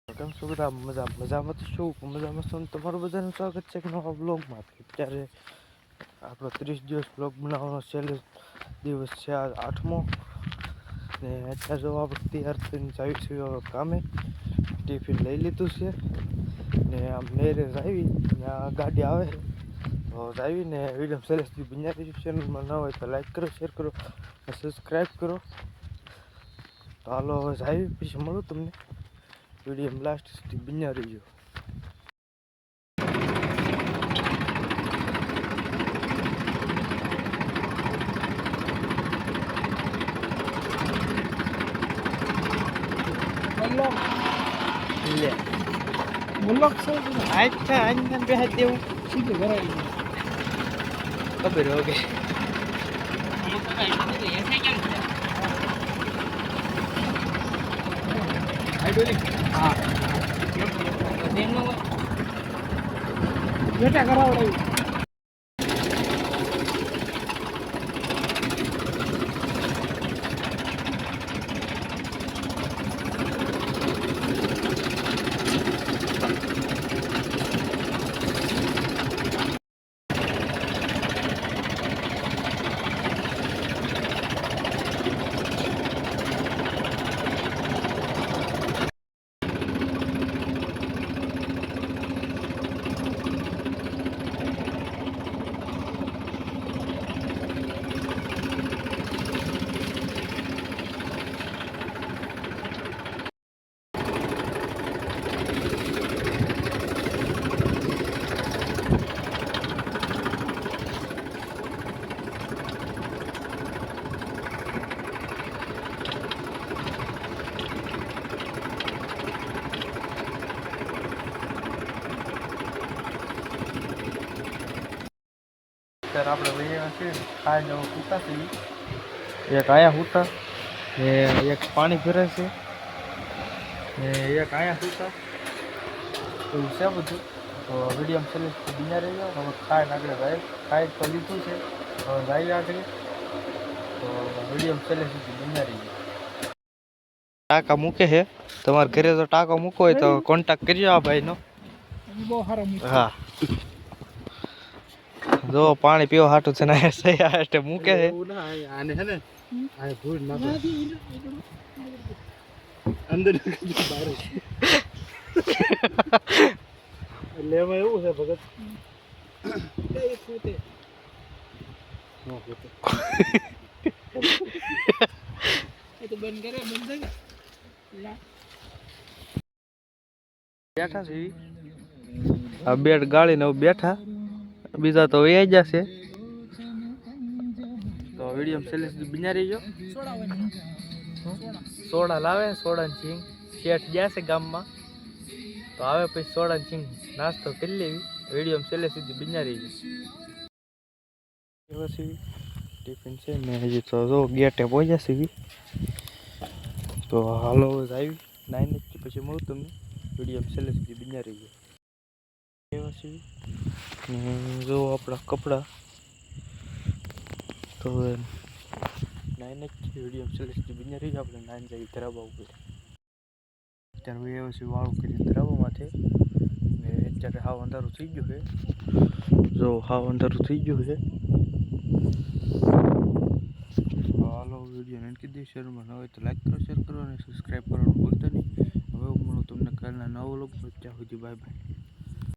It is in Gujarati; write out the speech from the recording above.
કેમ છો બધા મજામાં તો શું મજામાં છો તમારું બધાનું સ્વાગત છે કે નવા બ્લોગમાં. અત્યારે આપણો 30 દિવસ બ્લોગ બનાવવાનો છેલ્લો દિવસ છે, આ 8મો ને. અત્યારે જો આપણે તૈયાર થઈને જઈએ છીએ કામે. ટિફિન લઈ લીધું છે ને આમ મેરેજ આવી ને આ ગાડી આવે તો આવીને વિડીયો સેલેસથી બિનારી ચેનલમાં ન હોય તો લાઈક કરો, શેર કરો, સબસ્ક્રાઈબ કરો. તો હાલો હવે આવી પછી મળું તમને વિડીયો લાસ્ટ સુધી બન્યા રહીજો. લે મુલક છે અચ્છા આને બેહાડ દેવું સીધું ભરાઈ ખબર હો કે હા બેટા કરાવડાવી અત્યારે આપણે વૈયા છે ખાઈને સૂતા છીએ. એક આયા સૂતા ને એક પાણી ભરે છે ને એક આયા સૂતા એવું છે બધું. તો વિડીયો સેલેસથી બિના રહી જાઓ. હવે ખાઈને આગળ જાય, ખાઈ તો લીધું છે, હવે જાય આગળ. તો વિડીયો સેલેસથી બિના રહી જાઓ. ટાંકા મૂકે છે, તમારે ઘરે જો ટાંકો મૂકો હોય તો કોન્ટેક્ટ કરજો આ ભાઈનો. બહુ સારો હા જો પાણી પીવા હાટું છે ને સહી મૂકે છે. આને હે ને આ ભૂલ ના અંદર બહાર લેવા એવું છે ભગત એ પોતે નો પોતે એ તો બંધ કરે બેઠા છે આ બેટ ગાળીને બેઠા, બીજા તો વહી જશે. તો વિડીયો સેલેસ બિના રહીજો. સોડા લાવે, સોડા ને સિંગ શેઠ જશે ગામમાં તો આવે પછી સોડા ને સિંગ નાસ્તો કરી લેવી. વિડીયો સેલેસ સુધી બિના રહીજો. ટિફિન છે ને હજી તો જો ગેટે પહોંચ્યા સીવી. તો હાલો આવી 9 પછી મળું તમને વિડીયો સેલેસ સુધી બિના રહીજો. જો આપણા કપડા તો 9 વિડીયો સેલેસથી બિના રહીજો. આપણે 9 જઈએ ધરાબા ઉપર. અત્યારે એવા છે વાળું કરી ધરાબામાંથી ને અત્યારે હાવ અંધારું થઈ ગયું છે. જો હાવ અંધારું થઈ ગયું છે. હાલો વિડીયો નાખી દે. શેરમાં ન હોય તો લાઈક કરો, શેર કરો અને સબસ્ક્રાઈબ કરવાનું ભૂલતા નહીં. હવે હું મળું તમને કાલના નવો વ્લોગ. ત્યાં સુધી બાય બાય.